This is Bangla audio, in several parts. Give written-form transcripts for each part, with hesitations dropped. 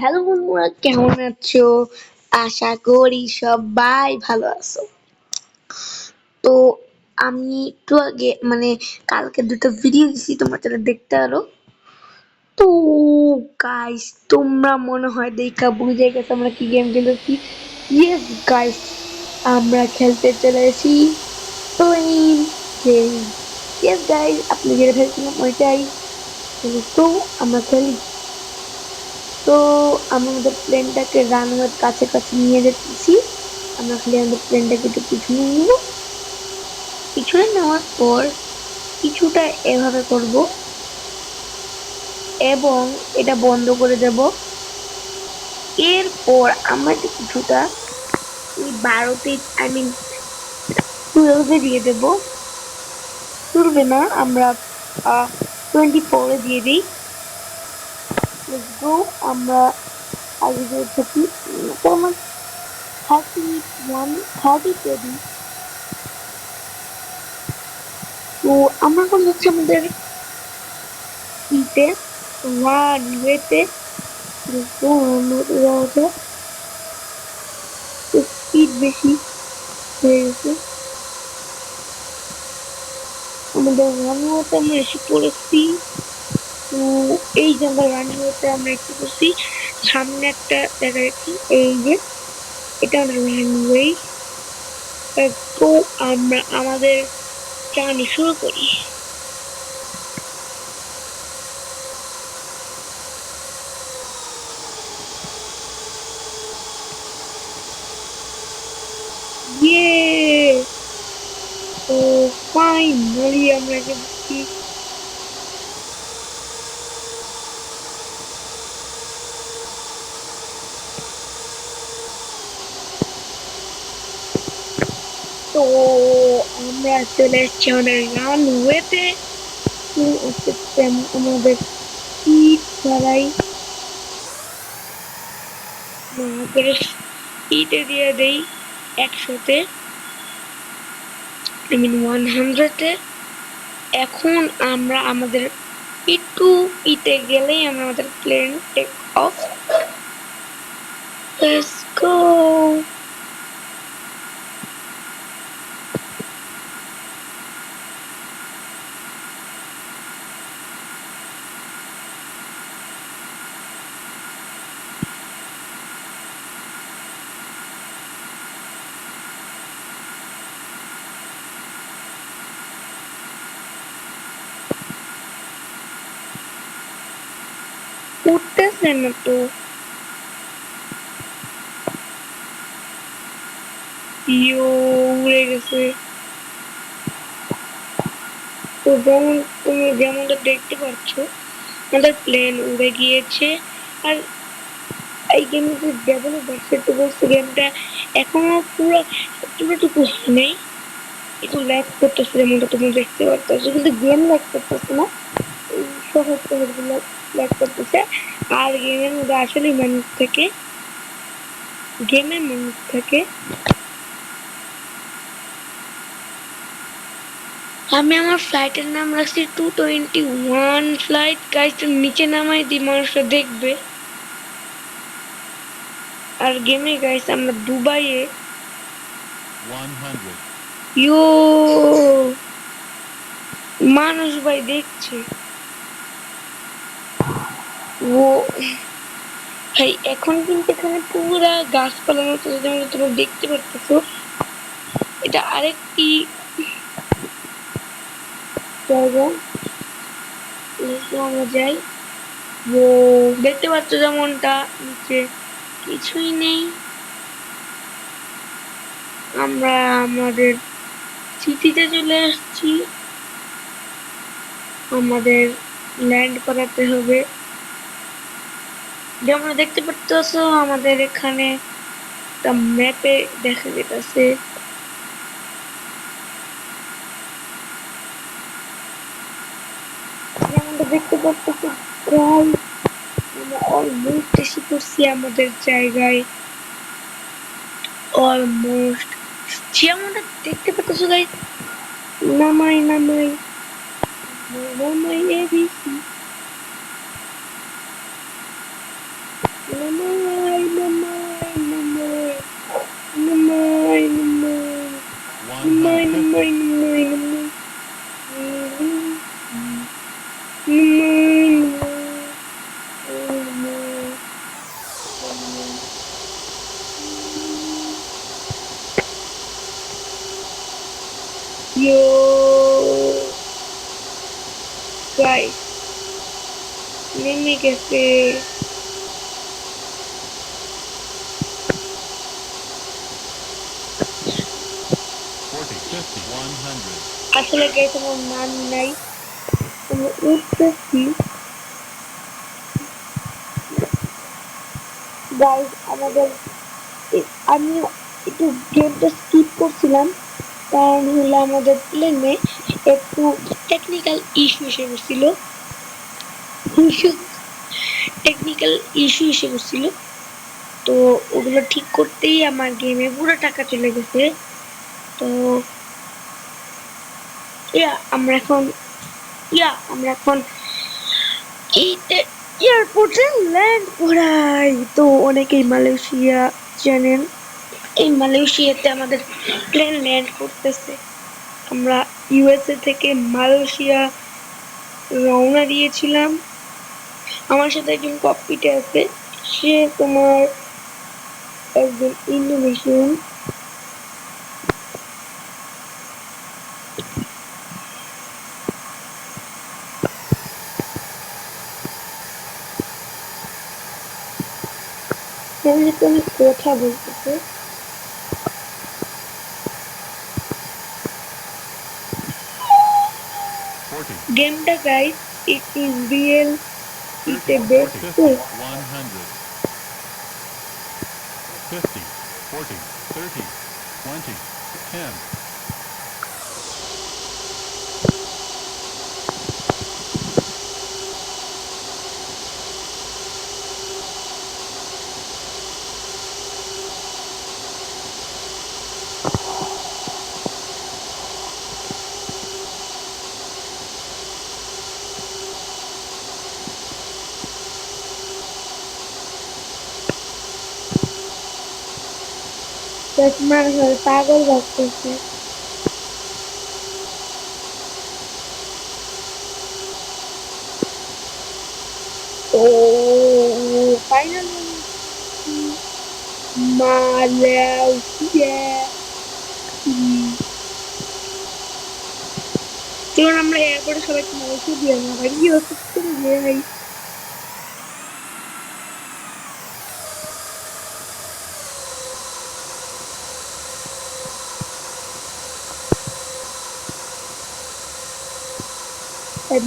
হ্যালো বন্ধুরা, কেমন আছো? আশা করি সবাই ভালো আছো। তো আমি একটু আগে কালকে দুটো ভিডিও দিছি, তোমরা যারা দেখতে পারো। তো গাইস, তোমরা মনে হয় দেখা বুঝে গেছো আমরা কি গেম খেলতেছি। ইয়েস গাইস, আমরা খেলতে চলেছি টুইন গেম। ইয়েস গাইস, আপনি যেটা ভেবেছিলাম ওইটাই। তো আমরা খেলি। তো আমি আমাদের প্লেনটাকে রানওয়ের কাছে কাছে নিয়ে যেতেছি। আমরা খালি আমাদের প্লেনটাকে একটু পিছনে নিব। পিছনে নেওয়ার পর কিছুটা এভাবে করব এবং এটা বন্ধ করে দেব। এরপর আমরা কিছুটা এই 12তে আই 12 দিয়ে দেব। 12 না, আমরা 24 দিয়ে দিই। Let's go. আমরা আগে যে থাকি আমার 30 দিই। তো আমরা এখন হচ্ছে আমাদের ইতে রানওয়েতে যাওয়া স্পিড বেশি হয়ে গেছে। আমাদের রানওয়েতে আমরা এসে পড়েছি। তো এই যে আমরা রানওয়েতে আমরা এসে পড়ছি, সামনে একটা দেখা যাচ্ছে, এই যে এটা আমাদের রানওয়ে। তো আমরা আমাদের জার্নি শুরু করি। ইয়ে, তো ফাইনালি আমরা গেছি। তো আমরা চলে এসেছি আমাদের রানওয়েতে। আমাদের স্পিড বাড়াই, করে স্পিডে দিয়ে দেই 100-তে, 100-তে। এখন আমরা আমাদের একটু ইতে গেলেই আমরা আমাদের plane take off. Let's go. উঠতেছে না তো। ইয়ো, উড়ে গেছে। তো যেমনটা দেখতে পাচ্ছ, আমাদের প্লেন উড়ে গিয়েছে। আর এই গেমের যে ডেভেলপার সে তো বলছে গেমটা এখনো পুরোটুকু নেই, একটু ল্যাগ করতেছে, যেমনটা তুমি দেখতে পারতেছো। কিন্তু গেম ল্যাগ করতেছে না, এই শহর টহর গুলো ল্যাগ করতেছে। আর গেমের মধ্যে আসলে মানুষ থাকে, গেমে মানুষ থাকে। আমি আমার ফ্লাইটের নাম রাখছি 221 ফ্লাইট। গাইস, নিচে নামাই দি, মানুষটা দেখবে। আর গেমে গাইস আমরা দুবাইয়ে 100। ইয়ো, মানুষ ভাই দেখছে। ও ভাই, এখন কিন্তু এখানে পুরা গাছপালার মতো, যেমন তোমরা দেখতে পারতেছো। এটা আরেকটি জায়গা, আমরা যাই। ও দেখতে পাচ্ছ যেমনটা নিচে কিছুই নেই। আমরা আমাদের সিটিতে চলে আসছি। আমাদের ল্যান্ড করাতে হবে। যেমন দেখতে পাচ্ছ আমাদের এখানে একটা ম্যাপে দেখা যেতেছে। যেমনটা দেখতে পাচ্ছ, প্রায় আমরা অলমোস্ট এসে পড়ছি আমাদের জায়গায়। অলমোস্ট যেমনটা দেখতে পাচ্ছ গাইস, নামাই নামাই নামাই এবিসি নেমে গেছে। আসলে গাইস আমার মান নাই, আমি উঠতেছি। গাইস আমাদের আমি একটু গেমটা স্কিপ করছিলাম, কারণ হলো আমাদের প্লেনে একটু টেকনিক্যাল ইস্যু এসে গেছিল। ইস্যু টেকনিক্যাল ইস্যু এসে গেছিল, তো ওগুলো ঠিক করতেই আমার গেমে পুরো টাকা চলে গেছে। তো আমরা এখন এয়ারপোর্টে ল্যান্ড করাই। তো অনেকেই মালয়েশিয়া জানেন, এই মালয়েশিয়াতে আমাদের প্লেন ল্যান্ড করতেছে। আমরা ইউএসএ থেকে মালয়েশিয়া রওনা দিয়েছিলাম। আমার সাথে একজন ককপিটে আছে, সে তোমার একজন ইন্দোনেশিয়ান। তুমি কথা বলতেছে। গেমটা guys it is real, it's a best. 50, 40, 30, 20, 10. মানুষ পাগল ভাবতেছে। তো ফাইনালি মালয়েশিয়া। চলুন আমরা এয়ারপোর্টে সবাইকে মালয়েশিয়া দিয়ে না ভাই, কি হচ্ছে ভাই।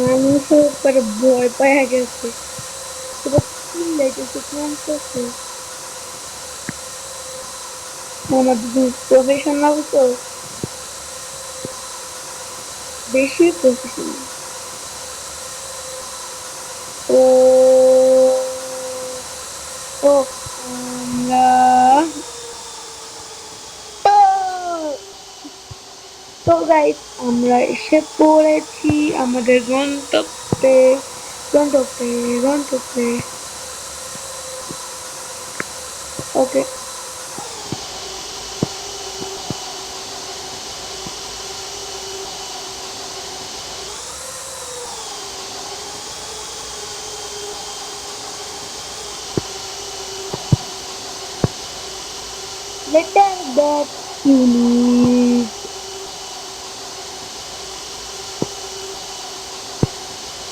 মানুষের উপরে ভয় পাওয়া গেছে, এবার চিল্লাইতেছে কাঁদতেছে। আমাদের প্রফেশনাল তো, বেশি প্রফেশনাল। ও ও আমরা তো গাইস আমরা এসে পড়েছি আমাদের গন্তব্যে। গন্তব্যে গন্তব্যে ওকে। Letter that you need.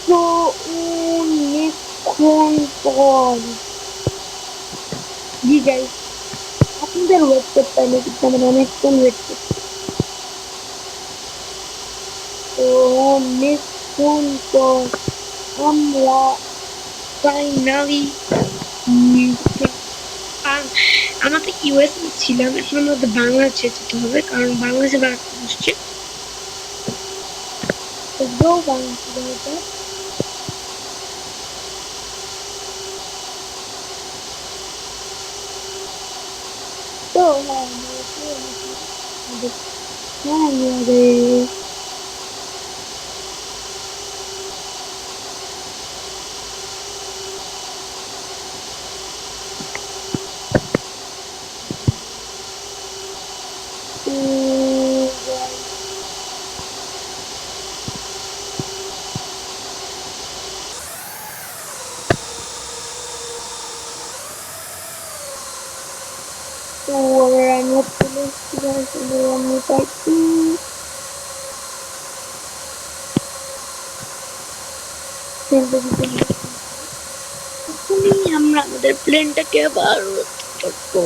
So অনেকক্ষণ পর জি গাইস, আপনাদের ওয়েট করতে হবে, কিন্তু আমরা অনেকক্ষণ ওয়েট করছি। তো অনেকক্ষণ পর আমরা ফাইনালি আমরা তো ইউএসএ ছিলাম, এখন আমাদের বাংলাদেশে যেতে হবে, কারণ বাংলাদেশে বাড়তে বসছে। তো বাংলাদেশে তো হ্যাঁ তো আমরা আমি পাইছি। আমরা আমাদের প্লেনটাকে আবার করবো,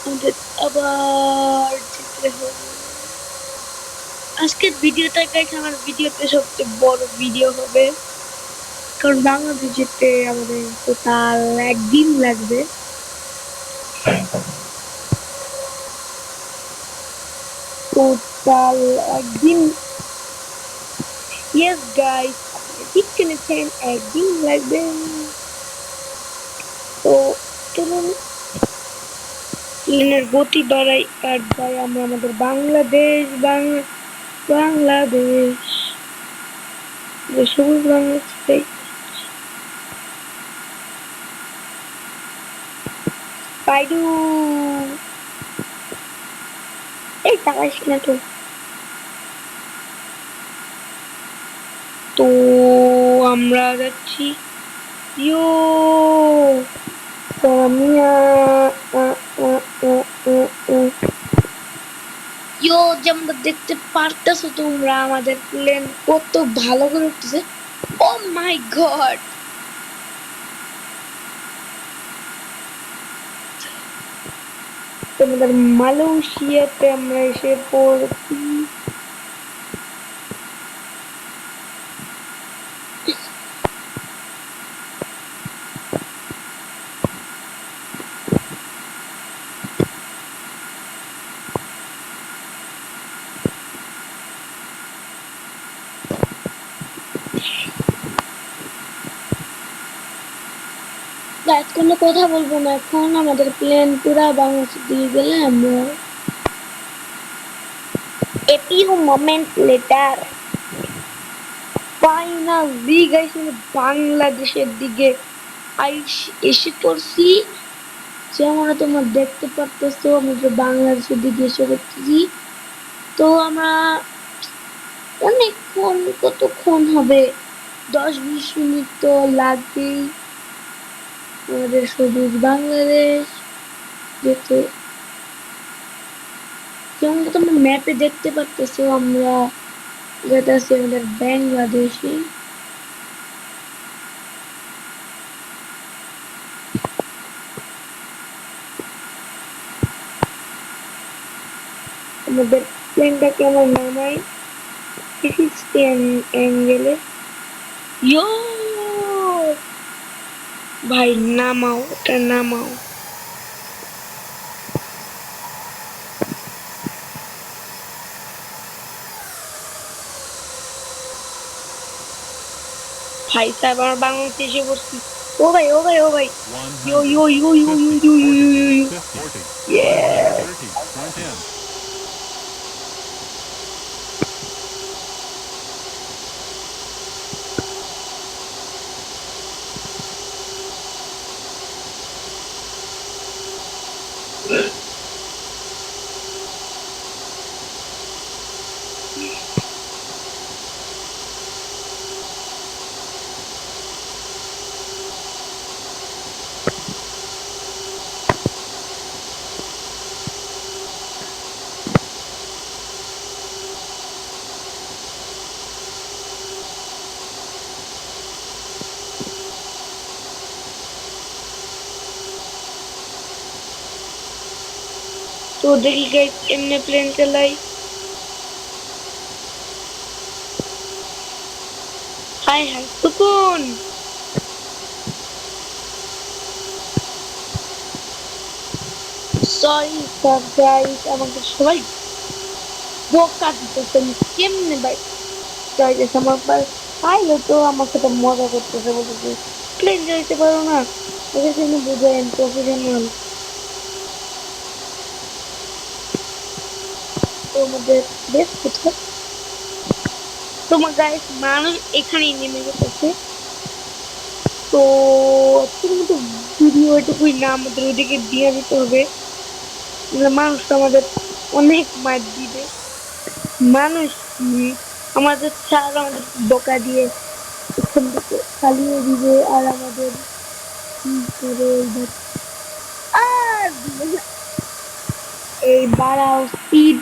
আমাদের আবার যেতে হবে। আজকের ভিডিওটা গাইস আমার ভিডিওতে সবচেয়ে বড় ভিডিও হবে, কারণ বাংলাদেশ যেতে আমাদের টোটাল একদিন লাগবে। টোটাল একদিন, ইয়েস গাইস আপনি ঠিক শুনেছেন, একদিন লাগবে। তো চলুন প্লেনের গতি বাড়াই আর যাই আমরা আমাদের বাংলাদেশ বাংলাদেশ যে সবুজ বাংলাদেশ পাইডু। এই তাকাইস না তো। তো আমরা যাচ্ছি ইয়ো সামিয়া ইয়ো, যেমন দেখতে পারতেছো তোমরা আমাদের প্লেন কত ভালো করে উঠতেছে। ও মাই গড, তোমাদের মালয়েশিয়াতে আমরা এসে পড়ছি। গাইস কোনো কথা বলবো না এখন, আমাদের প্লেন পুরা বাংলাদেশ দিয়ে গেলে আমরা a few moments later finally guys আমরা বাংলাদেশের দিকে এসে পড়ছি। যেমন তোমরা দেখতে পারতেছো আমরা বাংলাদেশের দিকে এসে পড়ছি। তো আমরা অনেকক্ষণ, কতক্ষণ হবে, 10-20 মিনিট তো লাগবেই আমাদের সবুজ বাংলাদেশ যেতে। যেমন তোমরা ম্যাপে দেখতে পারতেছো আমরা যেতেছি আমাদের বাংলাদেশে। আমাদের প্লেনটাকে আমার নামাই 360 অ্যাঙ্গেলে। ইয়ো ভাই নামাও, ওটা নামাও। ভাই সাহেব আমার বাংলাদেশে এসে পড়ছি। ও ভাই ও ভাই ও ভাই, ইয়ো ইয়ো ইয়ো ইয়ো ইয়ো ইয়ো ইয়ো ইয়ো ইয়ো, 50, 40, yeah. 30, 110. তো দেখি গাইস এমনি প্লেন চালাই। হাই হাই সুকুন, সরি সব গাইস আমাকে সবাই বোকা দিতেছে। কেমনে ভাই যাইতেছে আমার পাইলো তো আমার সাথে মজা করতেছে, বলতেছে প্লেন যাইতে পারো না, ওদের জন্য বুঝেন প্রফেশনাল। তোমাদের বেশ কোথায় তোমার গাইস মানুষ এখানেই নেমে গেছে। তো আজকের মতো ভিডিও এটুকুই না, আমাদের ওইদিকে দিয়ে দিতে হবে, মানুষ আমাদের অনেক মার দিবে। মানুষ কি আমাদের ছাড় আমাদের বোকা দিয়ে এখান থেকে চালিয়ে দিবে, আর আমাদের কি করে আর দিবে না। এই বাড়াও স্পিড,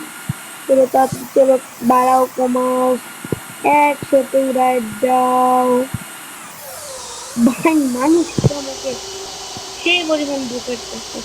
চলো তাড়াতাড়ি চলো, বাড়াও কমাও, একসাথে উড়াই দাও, ভাই মানুষ তো আমাকে সেই পরিমাণ বোকা করতেছে।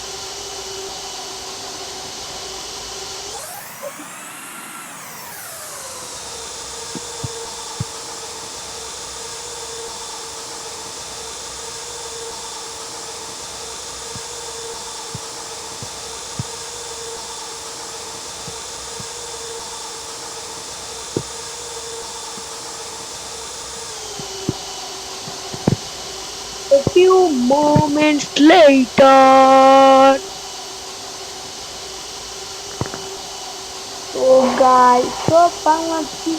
A few moments later. তো গাই সব বাংলাদেশি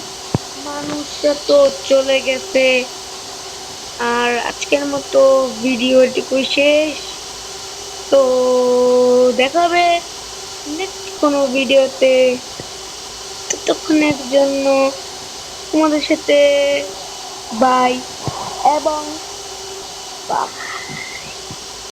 মানুষরা তো চলে গেছে, আর আজকের মতো ভিডিও এটুকুই শেষ। তো দেখা হবে নেক্সট কোনো ভিডিওতে। ততক্ষণের জন্য তোমাদের সাথে বাই এবং